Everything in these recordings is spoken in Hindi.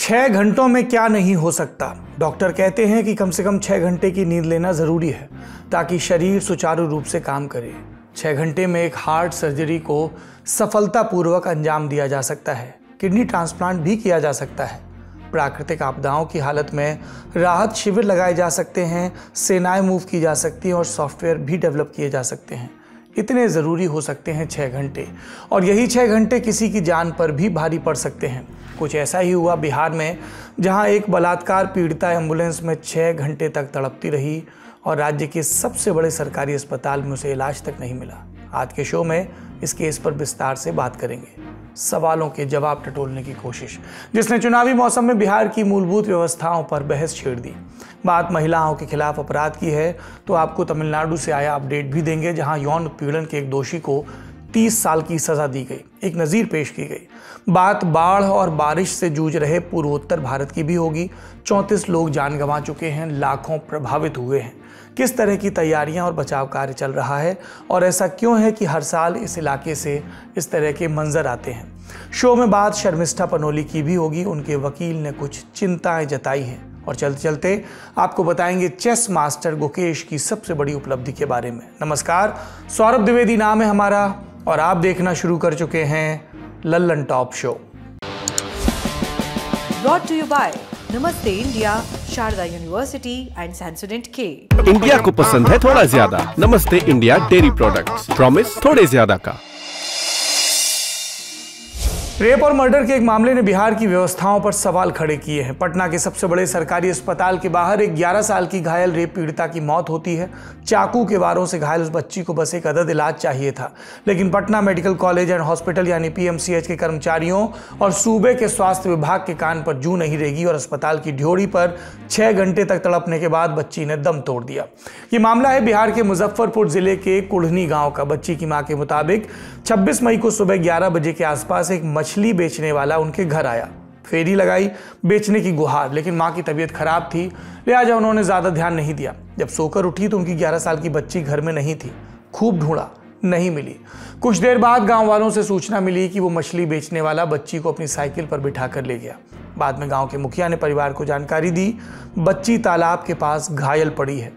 6 घंटों में क्या नहीं हो सकता। डॉक्टर कहते हैं कि कम से कम 6 घंटे की नींद लेना ज़रूरी है ताकि शरीर सुचारू रूप से काम करे। 6 घंटे में एक हार्ट सर्जरी को सफलतापूर्वक अंजाम दिया जा सकता है। किडनी ट्रांसप्लांट भी किया जा सकता है। प्राकृतिक आपदाओं की हालत में राहत शिविर लगाए जा सकते हैं, सेनाएं मूव की जा सकती हैं और सॉफ्टवेयर भी डेवलप किए जा सकते हैं। इतने ज़रूरी हो सकते हैं 6 घंटे, और यही 6 घंटे किसी की जान पर भी भारी पड़ सकते हैं। कुछ ऐसा ही हुआ बिहार में, जहां एक बलात्कार पीड़िता एम्बुलेंस में 6 घंटे तक तड़पती रही और राज्य के सबसे बड़े सरकारी अस्पताल में उसे इलाज तक नहीं मिला। आज के शो में इस केस पर विस्तार से बात करेंगे, सवालों के जवाब टटोलने की कोशिश, जिसने चुनावी मौसम में बिहार की मूलभूत व्यवस्थाओं पर बहस छेड़ दी। बात महिलाओं के खिलाफ अपराध की है तो आपको तमिलनाडु से आया अपडेट भी देंगे, जहां यौन उत्पीड़न के एक दोषी को 30 साल की सजा दी गई, एक नज़ीर पेश की गई। बात बाढ़ और बारिश से जूझ रहे पूर्वोत्तर भारत की भी होगी। 34 लोग जान गंवा चुके हैं, लाखों प्रभावित हुए हैं। किस तरह की तैयारियां और बचाव कार्य चल रहा है और ऐसा क्यों है कि हर साल इस इलाके से इस तरह के मंजर आते हैं। शो में बात शर्मिष्ठा पनोली की भी होगी। उनके वकील ने कुछ चिंताएं जताई हैं और चलते चलते आपको बताएंगे चेस मास्टर गुकेश की सबसे बड़ी उपलब्धि के बारे में। नमस्कार, सौरभ द्विवेदी नाम है हमारा और आप देखना शुरू कर चुके हैं Lallan top show. Brought to you by Namaste India, Sharda university and Sensodent के। इंडिया को पसंद है थोड़ा ज्यादा। नमस्ते इंडिया डेयरी प्रोडक्ट्स, प्रॉमिस थोड़े ज्यादा का। रेप और मर्डर के एक मामले ने बिहार की व्यवस्थाओं पर सवाल खड़े किए हैं। पटना के सबसे बड़े सरकारी अस्पताल के बाहर एक 11 साल की घायल रेप पीड़िता की मौत होती है। चाकू के वारों से घायल उस बच्ची को बस एक अदद इलाज चाहिए था, लेकिन Patna medical college and hospital यानी पीएमसीएच के कर्मचारियों और सूबे के स्वास्थ्य विभाग के कान पर जूं नहीं रेगी और अस्पताल की ड्योढ़ी पर 6 घंटे तक तड़पने के बाद बच्ची ने दम तोड़ दिया। ये मामला है बिहार के मुजफ्फरपुर जिले के कुढ़नी गाँव का। बच्ची की मां के मुताबिक 26 मई को सुबह 11 बजे के आसपास एक मछली बेचने वाला उनके घर आया। फेरी लगाई बेचने की गुहार, लेकिन मां की तबीयत खराब थी, लिहाजा उन्होंने ज्यादा ध्यान नहीं दिया। जब सोकर उठी तो उनकी 11 साल की बच्ची घर में नहीं थी। खूब ढूंढा, नहीं मिली। कुछ देर बाद गांव वालों से सूचना मिली कि वो मछली बेचने वाला बच्ची को अपनी साइकिल पर बिठा कर ले गया। बाद में गांव के मुखिया ने परिवार को जानकारी दी, बच्ची तालाब के पास घायल पड़ी है।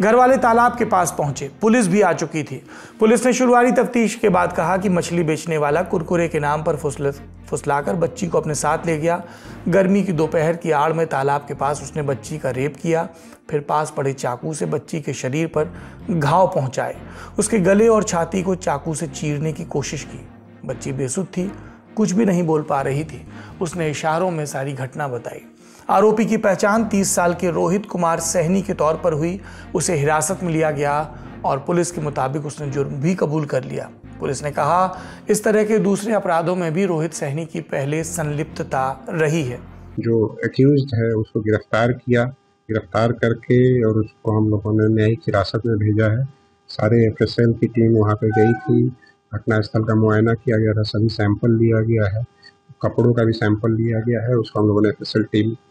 घर वाले तालाब के पास पहुंचे, पुलिस भी आ चुकी थी। पुलिस ने शुरुआती तफ्तीश के बाद कहा कि मछली बेचने वाला कुरकुरे के नाम पर फुसलाकर बच्ची को अपने साथ ले गया। गर्मी की दोपहर की आड़ में तालाब के पास उसने बच्ची का रेप किया, फिर पास पड़े चाकू से बच्ची के शरीर पर घाव पहुंचाए, उसके गले और छाती को चाकू से चीरने की कोशिश की। बच्ची बेसुध थी, कुछ भी नहीं बोल पा रही थी। उसने इशारों में सारी घटना बताई। आरोपी की पहचान 30 साल के रोहित कुमार सहनी के तौर पर हुई। उसे हिरासत में लिया गया और पुलिस के मुताबिक उसने जुर्म भी कबूल कर लिया। पुलिस ने कहा इस तरह के दूसरे अपराधों में भी रोहित सहनी की पहले संलिप्तता रही है। जो एक्यूज्ड है उसको गिरफ्तार किया, गिरफ्तार करके और उसको हम लोगों ने न्यायिक हिरासत में भेजा है। सारे एफएसएल की टीम वहाँ पे गई थी, घटनास्थल का मुआयना किया गया था, सभी सैंपल लिया गया है, कपड़ों का भी सैंपल लिया गया है। उसको हम लोगों ने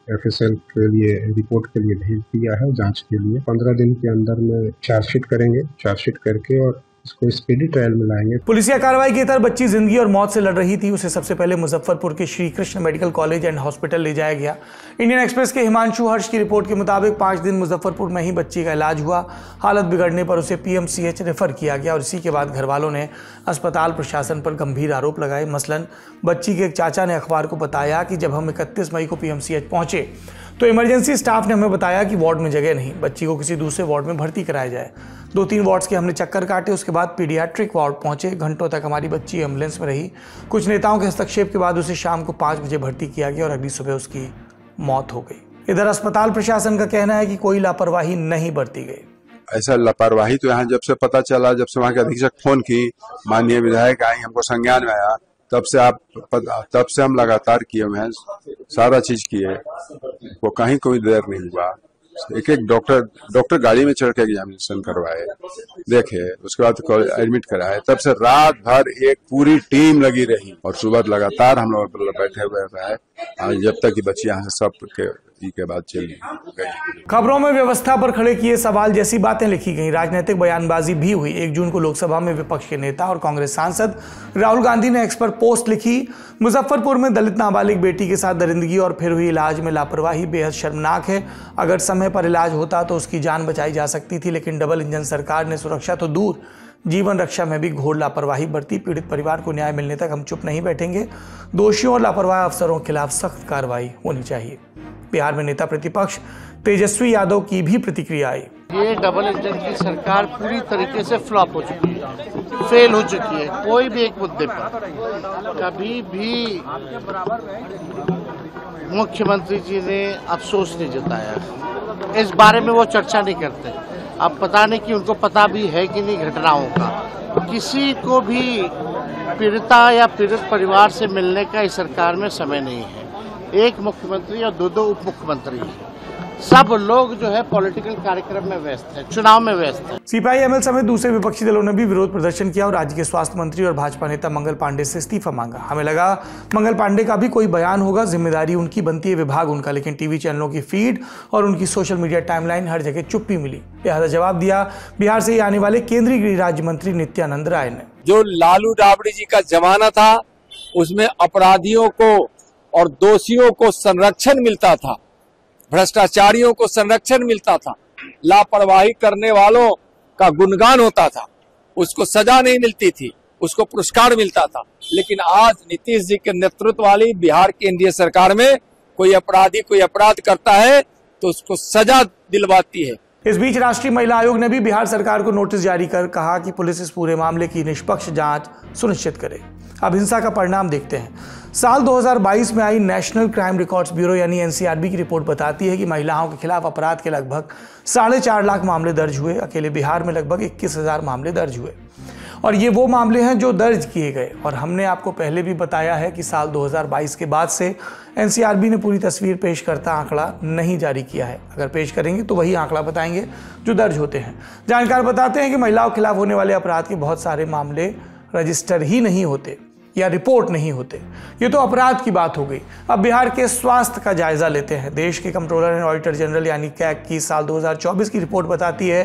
एफएसएल के लिए रिपोर्ट के लिए भेज दिया है जांच के लिए। 15 दिन के अंदर में चार्जशीट करेंगे, चार्जशीट करके और इसको स्पीडी ट्रायल में लाएंगे। पुलिसिया कार्रवाई के तहत बच्ची जिंदगी और मौत से लड़ रही थी। उसे सबसे पहले मुजफ्फरपुर के Shri Krishna medical college and hospital ले जाया गया। इंडियन एक्सप्रेस के हिमांशु हर्ष की रिपोर्ट के मुताबिक 5 दिन मुजफ्फरपुर में ही बच्ची का इलाज हुआ। हालत बिगड़ने पर उसे पीएमसीएच रेफर किया गया और इसी के बाद घर वालों ने अस्पताल प्रशासन पर गंभीर आरोप लगाए। मसलन बच्ची के एक चाचा ने अखबार को बताया कि जब हम 31 मई को पीएमसीएच पहुंचे तो इमरजेंसी स्टाफ ने हमें बताया कि वार्ड में जगह नहीं, बच्ची को किसी दूसरे वार्ड में भर्ती कराया जाए। 2-3 वार्ड्स के हमने चक्कर काटे, उसके बाद पीडियाट्रिक वार्ड पहुंचे। घंटों तक हमारी बच्ची एम्बुलेंस में रही। कुछ नेताओं के हस्तक्षेप के बाद उसे शाम को 5 बजे भर्ती किया गया और अगली सुबह उसकी मौत हो गई। इधर अस्पताल प्रशासन का कहना है कि कोई लापरवाही नहीं बरती गई। ऐसा लापरवाही तो यहाँ जब से पता चला, जब से वहाँ के अधीक्षक फोन की, माननीय विधायक आई, हमको संज्ञान में आया, तब से हम लगातार किए हुए हैं, सारा चीज किए, वो कहीं कोई देर नहीं हुआ। एक डॉक्टर गाड़ी में चढ़ के एग्जामिनेशन करवाए, देखे, उसके बाद एडमिट कराए। तब से रात भर एक पूरी टीम लगी रही और सुबह लगातार हम लोग बैठे हुए रहे जब तक कि बच्ची यहाँ से सब के जी के बाद चल गई। खबरों में व्यवस्था पर खड़े किए सवाल जैसी बातें लिखी गई, राजनीतिक बयानबाजी भी हुई। 1 जून को लोकसभा में विपक्ष के नेता और कांग्रेस सांसद राहुल गांधी ने एक्स पर पोस्ट लिखी, मुजफ्फरपुर में दलित नाबालिग बेटी के साथ दरिंदगी और फिर हुई इलाज में लापरवाही बेहद शर्मनाक है। अगर समय पर इलाज होता तो उसकी जान बचाई जा सकती थी, लेकिन डबल इंजन सरकार ने सुरक्षा तो दूर जीवन रक्षा में भी घोर लापरवाही बरती। पीड़ित परिवार को न्याय मिलने तक हम चुप नहीं बैठेंगे। दोषियों और लापरवाह अफसरों के खिलाफ सख्त कार्रवाई होनी चाहिए। बिहार में नेता प्रतिपक्ष तेजस्वी यादव की भी प्रतिक्रिया आई। ये डबल इंजन की सरकार पूरी तरीके से फ्लॉप हो चुकी है, फेल हो चुकी है। कोई भी एक मुद्दे पर कभी भी मुख्यमंत्री जी ने अफसोस नहीं जताया, इस बारे में वो चर्चा नहीं करते। अब पता नहीं कि उनको पता भी है कि नहीं घटनाओं का। किसी को भी पीड़िता या पीड़ित परिवार से मिलने का इस सरकार में समय नहीं है। एक मुख्यमंत्री और 2 उप मुख्यमंत्री, सब लोग जो है पॉलिटिकल कार्यक्रम में व्यस्त है, चुनाव में व्यस्त है। सीपीआई-एमएल समेत दूसरे विपक्षी दलों ने भी विरोध प्रदर्शन किया और राज्य के स्वास्थ्य मंत्री और भाजपा नेता मंगल पांडे से इस्तीफा मांगा। हमें लगा मंगल पांडे का भी कोई बयान होगा, जिम्मेदारी उनकी बनती है, विभाग उनका, लेकिन टीवी चैनलों की फीड और उनकी सोशल मीडिया टाइमलाइन हर जगह चुप्पी मिली। लिहाजा जवाब दिया बिहार से आने वाले केंद्रीय गृह राज्य मंत्री नित्यानंद राय ने। जो लालू राबड़ी जी का जमाना था उसमें अपराधियों को और दोषियों को संरक्षण मिलता था, भ्रष्टाचारियों को संरक्षण मिलता था, लापरवाही करने वालों का गुणगान होता था, उसको सजा नहीं मिलती थी, उसको पुरस्कार मिलता था। लेकिन आज नीतीश जी के नेतृत्व वाली बिहार केंद्रीय सरकार में कोई अपराधी कोई अपराध करता है तो उसको सजा दिलवाती है। इस बीच राष्ट्रीय महिला आयोग ने भी बिहार सरकार को नोटिस जारी कर कहा कि पुलिस इस पूरे मामले की निष्पक्ष जांच सुनिश्चित करे। अब हिंसा का परिणाम देखते हैं। साल 2022 में आई नेशनल क्राइम रिकॉर्ड्स ब्यूरो यानी एनसीआरबी की रिपोर्ट बताती है कि महिलाओं के खिलाफ अपराध के लगभग 4.5 लाख मामले दर्ज हुए। अकेले बिहार में लगभग 21,000 मामले दर्ज हुए और ये वो मामले हैं जो दर्ज किए गए। और हमने आपको पहले भी बताया है कि साल 2022 के बाद से एनसीआरबी ने पूरी तस्वीर पेश करता आंकड़ा नहीं जारी किया है। अगर पेश करेंगे तो वही आंकड़ा बताएंगे जो दर्ज होते हैं। जानकार बताते हैं कि महिलाओं के खिलाफ होने वाले अपराध के बहुत सारे मामले रजिस्टर ही नहीं होते या रिपोर्ट नहीं होते। ये तो अपराध की बात हो गई। अब बिहार के स्वास्थ्य का जायजा लेते हैं। देश के कंट्रोलर एंड ऑडिटर जनरल यानी कैग की साल 2024 की रिपोर्ट बताती है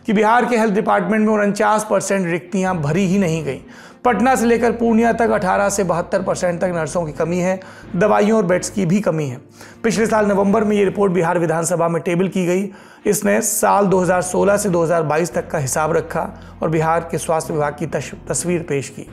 कि बिहार के हेल्थ डिपार्टमेंट में 49% रिक्तियां भरी ही नहीं गई। पटना से लेकर पूर्णिया तक 18 से 72% तक नर्सों की कमी है, दवाइयों और बेड्स की भी कमी है। पिछले साल नवंबर में ये रिपोर्ट बिहार विधानसभा में टेबल की गई। इसने साल 2016 से 2022 तक का हिसाब रखा और बिहार के स्वास्थ्य विभाग की तस्वीर पेश की।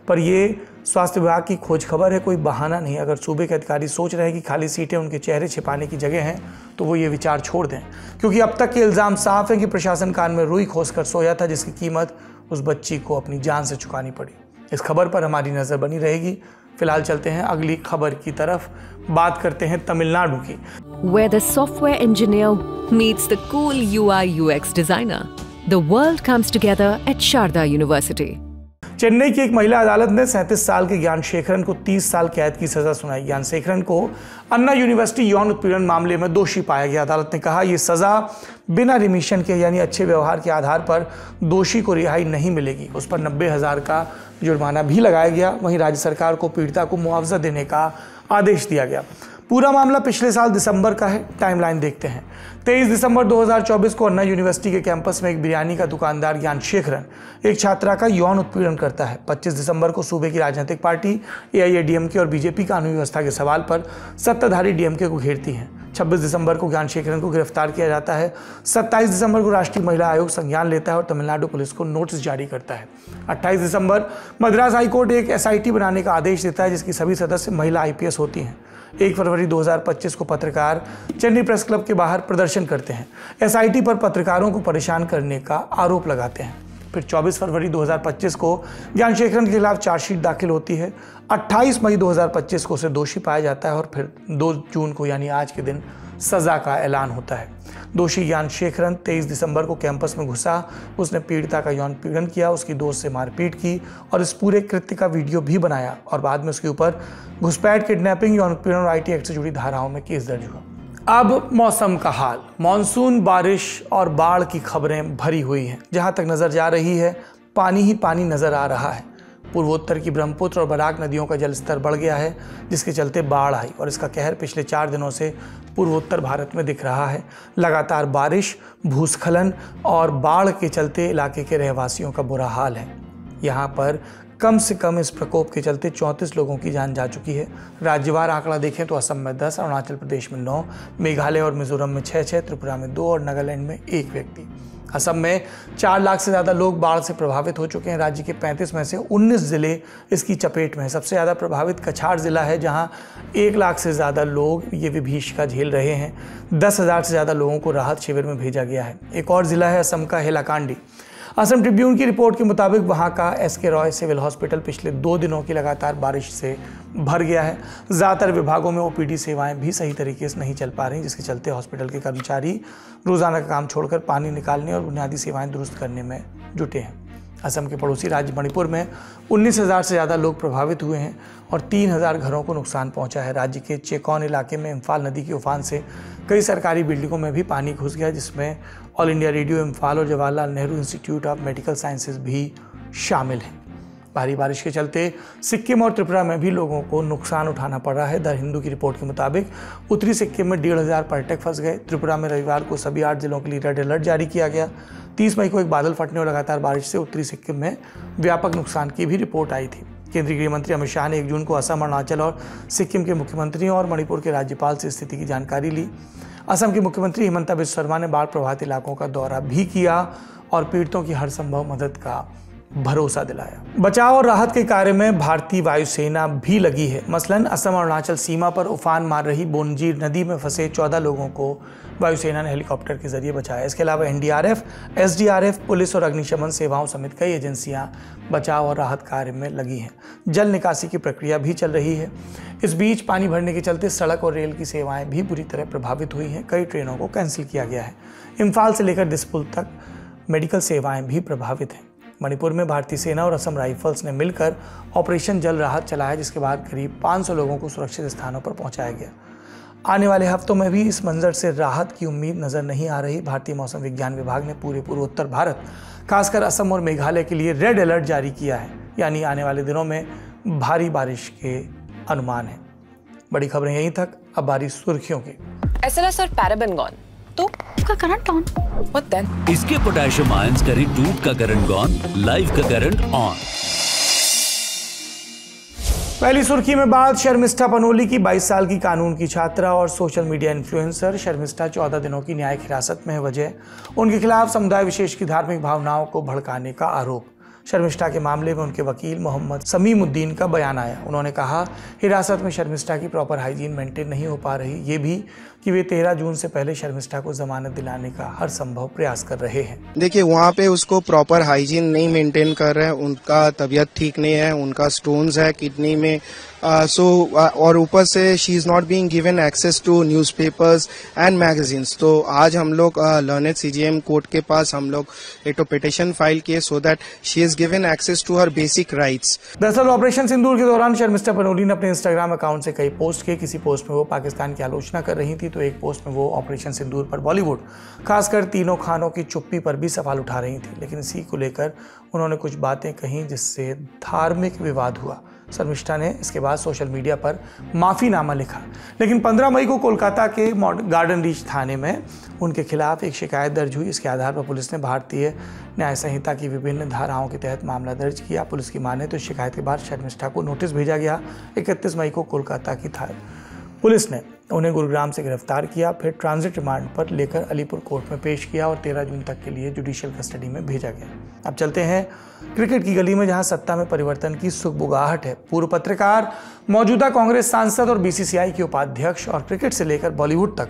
पर ये स्वास्थ्य विभाग की खोज खबर है, कोई बहाना नहीं। अगर सूबे के अधिकारी सोच रहे हैं कि खाली सीटें उनके चेहरे छिपाने की जगह हैं तो वो ये विचार छोड़ दें, क्योंकि अब तक के इल्ज़ाम साफ है कि प्रशासन कान में रुई खोसकर सोया था, जिसकी कीमत उस बच्ची को अपनी जान से चुकानी पड़ी। इस खबर पर हमारी नज़र बनी रहेगी। फिलहाल चलते हैं अगली खबर की तरफ। बात करते हैं तमिलनाडु की। Where the software engineer meets the cool UI UX designer, the world comes together at Sharda University. Chennai की एक महिला अदालत ने 37 साल के ज्ञानशेखरन को 30 साल कैद की सजा सुनाई। ज्ञानशेखरन को अन्ना यूनिवर्सिटी यौन उत्पीड़न मामले में दोषी पाया गया। अदालत ने कहा यह सजा बिना रिमिशन के यानी अच्छे व्यवहार के आधार पर दोषी को रिहाई नहीं मिलेगी। उस पर 90,000 का जुर्माना भी लगाया गया। वहीं राज्य सरकार को पीड़िता को मुआवजा देने का आदेश दिया गया। पूरा मामला पिछले साल दिसंबर का है। टाइमलाइन देखते हैं। 23 दिसंबर 2024 को अन्ना यूनिवर्सिटी के कैंपस में एक बिरयानी का दुकानदार ज्ञानशेखरन एक छात्रा का यौन उत्पीड़न करता है। 25 दिसंबर को सूबे की राजनीतिक पार्टी एआईएडीएमके और बीजेपी कानून व्यवस्था के सवाल पर सत्ताधारी डीएमके को घेरती हैं। 26 दिसंबर को ज्ञानशेखरन को गिरफ्तार किया जाता है। 27 दिसंबर को राष्ट्रीय महिला आयोग संज्ञान लेता है और तमिलनाडु पुलिस को नोटिस जारी करता है। 28 दिसंबर मद्रास हाईकोर्ट एक एसआईटी बनाने का आदेश देता है, जिसकी सभी सदस्य महिला आईपीएस होती हैं। 1 फरवरी 2025 को पत्रकार चेन्नई प्रेस क्लब के बाहर प्रदर्शन करते हैं। एसआईटी पर पत्रकारों को परेशान करने का आरोप लगाते हैं। फिर 24 फरवरी 2025 को ज्ञानशेखरन के खिलाफ चार्जशीट दाखिल होती है। 28 मई 2025 को उसे दोषी पाया जाता है और फिर 2 जून को यानी आज के दिन सजा का ऐलान होता है। दोषी ज्ञानशेखरन 23 दिसंबर को कैंपस में घुसा। उसने पीड़िता का यौन पीड़न किया, उसकी दोस्त से मारपीट की और इस पूरे कृत्य का वीडियो भी बनाया और बाद में उसके ऊपर घुसपैठ, किडनैपिंग, यौन उत्पीड़न और आईटी एक्ट से जुड़ी धाराओं में केस दर्ज हुआ। अब मौसम का हाल। मानसून, बारिश और बाढ़ की खबरें भरी हुई हैं। जहां तक नजर जा रही है पानी ही पानी नजर आ रहा है। पूर्वोत्तर की ब्रह्मपुत्र और बराक नदियों का जलस्तर बढ़ गया है, जिसके चलते बाढ़ आई और इसका कहर पिछले 4 दिनों से पूर्वोत्तर भारत में दिख रहा है। लगातार बारिश, भूस्खलन और बाढ़ के चलते इलाके के रहवासियों का बुरा हाल है। यहाँ पर कम से कम इस प्रकोप के चलते 34 लोगों की जान जा चुकी है। राज्यवार आंकड़ा देखें तो असम में 10, अरुणाचल प्रदेश में 9, मेघालय और मिजोरम में 6, त्रिपुरा में 2 और नागालैंड में 1 व्यक्ति। असम में 4 लाख से ज़्यादा लोग बाढ़ से प्रभावित हो चुके हैं। राज्य के 35 में से 19 ज़िले इसकी चपेट में हैं। सबसे ज़्यादा प्रभावित कछार ज़िला है, जहां 1 लाख से ज़्यादा लोग ये विभीषिका झेल रहे हैं। 10,000 से ज़्यादा लोगों को राहत शिविर में भेजा गया है। एक और ज़िला है असम का हेलाकांडी। असम ट्रिब्यून की रिपोर्ट के मुताबिक वहां का SK रॉय सिविल हॉस्पिटल पिछले 2 दिनों की लगातार बारिश से भर गया है। ज़्यादातर विभागों में OPD सेवाएं भी सही तरीके से नहीं चल पा रही, जिसके चलते हॉस्पिटल के कर्मचारी रोजाना का काम छोड़कर पानी निकालने और बुनियादी सेवाएं दुरुस्त करने में जुटे हैं। असम के पड़ोसी राज्य मणिपुर में 19,000 से ज़्यादा लोग प्रभावित हुए हैं और 3,000 घरों को नुकसान पहुंचा है। राज्य के चेकॉन इलाके में इम्फाल नदी के उफान से कई सरकारी बिल्डिंगों में भी पानी घुस गया, जिसमें ऑल इंडिया रेडियो इम्फाल और Jawaharlal Nehru institute of medical sciences भी शामिल हैं। भारी बारिश के चलते सिक्किम और त्रिपुरा में भी लोगों को नुकसान उठाना पड़ रहा है। द हिंदू की रिपोर्ट के मुताबिक उत्तरी सिक्किम में 1,500 पर्यटक फंस गए। त्रिपुरा में रविवार को सभी 8 जिलों के लिए रेड अलर्ट जारी किया गया। 30 मई को एक बादल फटने और लगातार बारिश से उत्तरी सिक्किम में व्यापक नुकसान की भी रिपोर्ट आई थी। केंद्रीय गृह मंत्री अमित शाह ने 1 जून को असम, अरुणाचल और सिक्किम के मुख्यमंत्रियों और मणिपुर के राज्यपाल से स्थिति की जानकारी ली। असम के मुख्यमंत्री हिमंता बिस्वा शर्मा ने बाढ़ प्रभावित इलाकों का दौरा भी किया और पीड़ितों की हर संभव मदद का भरोसा दिलाया। बचाव और राहत के कार्य में भारतीय वायुसेना भी लगी है। मसलन असम अरुणाचल सीमा पर उफान मार रही बोनजीर नदी में फंसे 14 लोगों को वायुसेना ने हेलीकॉप्टर के जरिए बचाया। इसके अलावा NDRF, SDRF, पुलिस और अग्निशमन सेवाओं समेत कई एजेंसियां बचाव और राहत कार्य में लगी हैं। जल निकासी की प्रक्रिया भी चल रही है। इस बीच पानी भरने के चलते सड़क और रेल की सेवाएं भी बुरी तरह प्रभावित हुई हैं। कई ट्रेनों को कैंसिल किया गया है। इम्फाल से लेकर दिसपुर तक मेडिकल सेवाएं भी प्रभावित हैं। मणिपुर में भारतीय सेना और असम राइफल्स ने मिलकर ऑपरेशन जल राहत चलाया, जिसके बाद करीब 500 लोगों को सुरक्षित स्थानों पर पहुंचाया गया। आने वाले हफ्तों में भी इस मंजर से राहत की उम्मीद नजर नहीं आ रही। भारतीय मौसम विज्ञान विभाग ने पूरे पूर्वोत्तर भारत, खासकर असम और मेघालय के लिए रेड अलर्ट जारी किया है, यानी आने वाले दिनों में भारी बारिश के अनुमान है। बड़ी खबरें यहीं तक, अब बारी सुर्खियों की। SLS और पैराबेन गॉन, तो उसका करंट ऑन। What then? इसके पोटेशियम आयंस करें टूट का करंट गॉन, लाइव का करंट ऑन। पहली सुर्खी में बात शर्मिष्ठा पनोली की। 22 साल की कानून की छात्रा और सोशल मीडिया इन्फ्लुएंसर शर्मिष्ठा 14 दिनों की न्यायिक हिरासत में है। वजह, उनके खिलाफ समुदाय विशेष की धार्मिक भावनाओं को भड़काने का आरोप। शर्मिष्ठा के मामले में उनके वकील मोहम्मद समीमुद्दीन का बयान आया। उन्होंने कहा, हिरासत में शर्मिष्ठा की प्रॉपर हाइजीन मेंटेन नहीं हो पा रही, ये भी कि वे 13 जून से पहले शर्मिष्ठा को जमानत दिलाने का हर संभव प्रयास कर रहे हैं। देखिए, वहाँ पे उसको प्रॉपर हाइजीन नहीं मेंटेन कर रहे हैं, उनका तबीयत ठीक नहीं है, उनका स्टोन्स है किडनी में, और ऊपर से she is not being given access to newspapers and magazines. तो आज हम लोग लर्नेड CJM कोर्ट के पास हम लोग एक पिटिशन फाइल किए so that she is given access to her basic rights. दरअसल ऑपरेशन सिंदूर के दौरान शर्मिष्ठा पनोली ने अपने इंस्टाग्राम अकाउंट से कई पोस्ट किए। किसी पोस्ट में वो पाकिस्तान की आलोचना कर रही थी, तो एक पोस्ट में वो ऑपरेशन सिंदूर पर बॉलीवुड, खासकर तीनों खानों की चुप्पी पर भी सवाल उठा रही थी। लेकिन इसी को लेकर उन्होंने कुछ बातें कहीं जिससे धार्मिक विवाद हुआ। शर्मिष्ठा ने इसके बाद सोशल मीडिया पर माफ़ीनामा लिखा, लेकिन 15 मई को कोलकाता के गार्डन रीच थाने में उनके खिलाफ एक शिकायत दर्ज हुई। इसके आधार पर पुलिस ने भारतीय न्याय संहिता की विभिन्न धाराओं के तहत मामला दर्ज किया। पुलिस की माने तो शिकायत के बाद शर्मिष्ठा को नोटिस भेजा गया। 31 मई को कोलकाता की पुलिस ने उन्हें गुरुग्राम से गिरफ्तार किया, फिर ट्रांजिट रिमांड पर लेकर अलीपुर कोर्ट में पेश किया और 13 जून तक के लिए जुडिशियल कस्टडी में भेजा गया। अब चलते हैं क्रिकेट की गली में, जहां सत्ता में परिवर्तन की सुगबुगाहट है। पूर्व पत्रकार, मौजूदा कांग्रेस सांसद और BCCI के उपाध्यक्ष और क्रिकेट से लेकर बॉलीवुड तक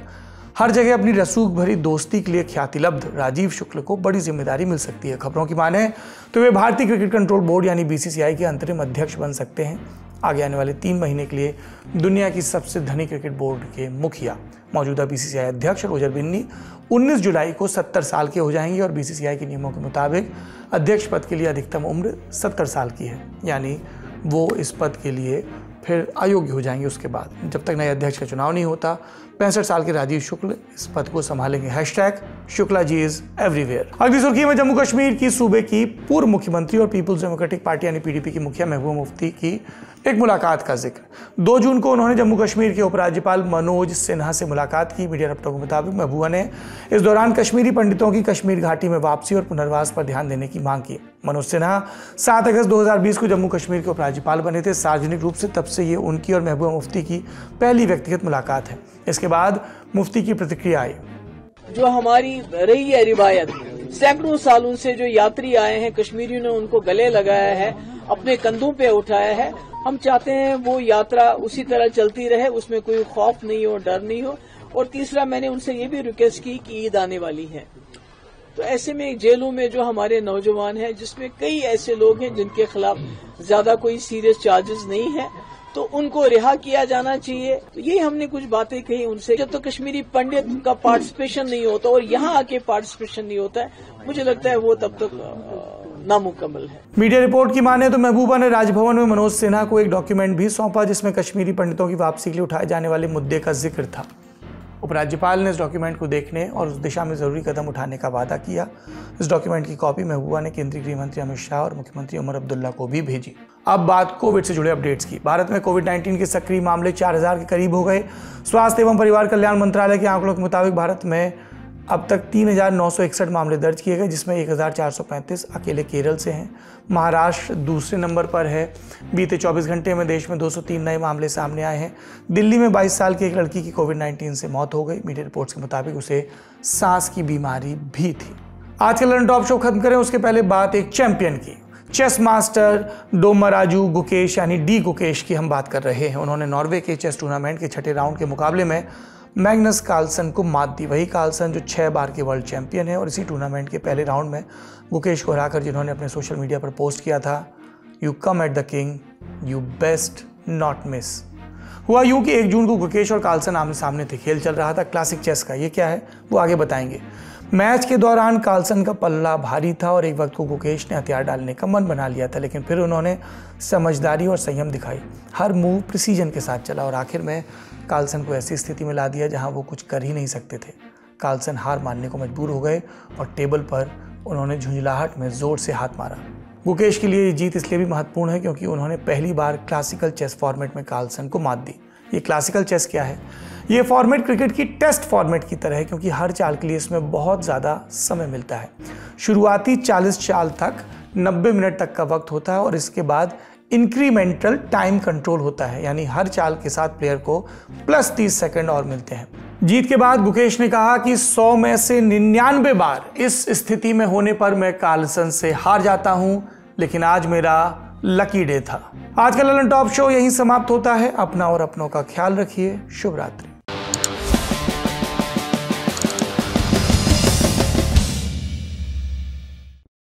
हर जगह अपनी रसूख भरी दोस्ती के लिए ख्यातिलब्ध राजीव शुक्ल को बड़ी जिम्मेदारी मिल सकती है। खबरों की माने तो वे भारतीय क्रिकेट कंट्रोल बोर्ड यानी BCCI के अंतरिम अध्यक्ष बन सकते हैं। आगे आने वाले 3 महीने के लिए दुनिया की सबसे धनी क्रिकेट बोर्ड के मुखिया, मौजूदा BCCI अध्यक्ष रोजर बिन्नी 19 जुलाई को 70 साल के हो जाएंगे और BCCI के नियमों के मुताबिक अध्यक्ष पद के लिए अधिकतम उम्र 70 साल की है, यानी वो इस पद के लिए फिर अयोग्य हो जाएंगे उसके बाद, जब तक नए अध्यक्ष का चुनाव नहीं होता। 65 साल के राजीव शुक्ल इस पद को संभालेंगे। #Shukla ji is everywhere. अगली सुर्खी में जम्मू कश्मीर की सूबे की पूर्व मुख्यमंत्री और पीपुल्स डेमोक्रेटिक पार्टी यानी PDP की मुखिया महबूबा मुफ्ती की एक मुलाकात का जिक्र। 2 जून को उन्होंने जम्मू कश्मीर के उपराज्यपाल मनोज सिन्हा से मुलाकात की। मीडिया रिपोर्टों के मुताबिक महबूबा ने इस दौरान कश्मीरी पंडितों की कश्मीर घाटी में वापसी और पुनर्वास पर ध्यान देने की मांग की। मनोज सिन्हा 7 अगस्त 2020 को जम्मू कश्मीर के उपराज्यपाल बने थे। सार्वजनिक रूप से तब से ये उनकी और महबूबा मुफ्ती की पहली व्यक्तिगत मुलाकात है। इसके बाद मुफ्ती की प्रतिक्रिया आई। जो हमारी रही है रिवायत, सैकड़ों सालों से जो यात्री आए हैं, कश्मीरियों ने उनको गले लगाया है, अपने कंधों पे उठाया है। हम चाहते हैं वो यात्रा उसी तरह चलती रहे, उसमें कोई खौफ नहीं हो, डर नहीं हो। और तीसरा, मैंने उनसे ये भी रिक्वेस्ट की कि ईद आने वाली है, तो ऐसे में जेलों में जो हमारे नौजवान हैं, जिसमें कई ऐसे लोग हैं जिनके खिलाफ ज्यादा कोई सीरियस चार्जेस नहीं है, तो उनको रिहा किया जाना चाहिए। तो ये हमने कुछ बातें कही उनसे। जब तक तो कश्मीरी पंडित का पार्टिसिपेशन नहीं होता और यहाँ आके पार्टिसिपेशन नहीं होता है, मुझे लगता है वो तब तक नामुकम्मल है। मीडिया रिपोर्ट की माने तो महबूबा ने राजभवन में मनोज सिन्हा को एक डॉक्यूमेंट भी सौंपा जिसमें कश्मीरी पंडितों की वापसी के लिए उठाए जाने वाले मुद्दे का जिक्र था। उपराज्यपाल ने इस डॉक्यूमेंट को देखने और उस दिशा में जरूरी कदम उठाने का वादा किया। इस डॉक्यूमेंट की कॉपी महबूबा ने केंद्रीय गृह मंत्री अमित शाह और मुख्यमंत्री उमर अब्दुल्ला को भी भेजी। अब बात कोविड से जुड़े अपडेट्स की। भारत में कोविड-19 के सक्रिय मामले 4000 के करीब हो गए। स्वास्थ्य एवं परिवार कल्याण मंत्रालय के आंकड़ों के मुताबिक भारत में अब तक 3961 मामले दर्ज किए गए, जिसमें 1435 अकेले केरल से हैं। महाराष्ट्र दूसरे नंबर पर है। बीते 24 घंटे में देश में 203 नए मामले सामने आए हैं। दिल्ली में 22 साल की एक लड़की की कोविड-19 से मौत हो गई। मीडिया रिपोर्ट्स के मुताबिक उसे सांस की बीमारी भी थी। आज का लंडन टॉप शो खत्म करें उसके पहले बात एक चैंपियन की, चेस मास्टर डोमराजू गुकेश यानी डी गुकेश की हम बात कर रहे हैं। उन्होंने नॉर्वे के चेस टूर्नामेंट के 6ठे राउंड के मुकाबले में मैग्नस कार्लसन को मात दी। वही कार्लसन जो 6 बार के वर्ल्ड चैंपियन है। और इसी टूर्नामेंट के पहले राउंड में गुकेश को हराकर जिन्होंने अपने सोशल मीडिया पर पोस्ट किया था, you come at the king, you best not miss. हुआ यूं कि 1 जून को गुकेश और कार्लसन आमने सामने थे। खेल चल रहा था क्लासिक चेस का। ये क्या है वो आगे बताएंगे। मैच के दौरान कार्लसन का पल्ला भारी था और एक वक्त को गुकेश ने हथियार डालने का मन बना लिया था, लेकिन फिर उन्होंने समझदारी और संयम दिखाई। हर मूव प्रिसीजन के साथ चला और आखिर में कार्लसन को ऐसी स्थिति में ला दिया जहां वो कुछ कर ही नहीं सकते थे। कार्लसन हार मानने को मजबूर हो गए और टेबल पर उन्होंने झुंझलाहट में जोर से हाथ मारा। गुकेश के लिए ये जीत इसलिए भी महत्वपूर्ण है क्योंकि उन्होंने पहली बार क्लासिकल चेस फॉर्मेट में कार्लसन को मात दी। ये क्लासिकल चेस क्या है? ये फॉर्मेट क्रिकेट की टेस्ट फॉर्मेट की तरह है क्योंकि हर चाल के लिए इसमें बहुत ज़्यादा समय मिलता है। शुरुआती 40 चाल तक 90 मिनट तक का वक्त होता है और इसके बाद इंक्रीमेंटल टाइम कंट्रोल होता है, यानी हर चाल के साथ प्लेयर को प्लस 30 सेकंड और मिलते हैं। जीत के बाद गुकेश ने कहा कि 100 में से 99 बार इस स्थिति में होने पर मैं कार्लसन से हार जाता हूं, लेकिन आज मेरा लकी डे था। आज का ललन टॉप शो यहीं समाप्त होता है। अपना और अपनों का ख्याल रखिए। शुभ रात्रि।